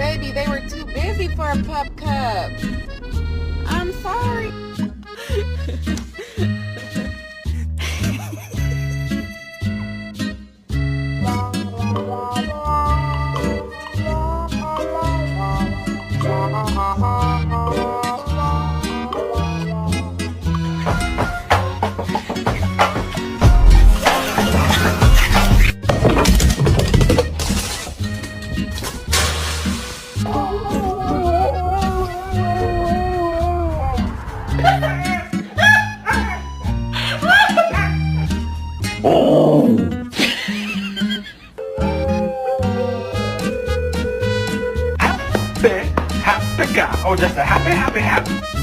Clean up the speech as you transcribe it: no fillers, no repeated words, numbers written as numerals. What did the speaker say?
Baby, they were too busy for a pup cup. I'm sorry. Happy, happy guy. Oh, just a happy, happy, happy.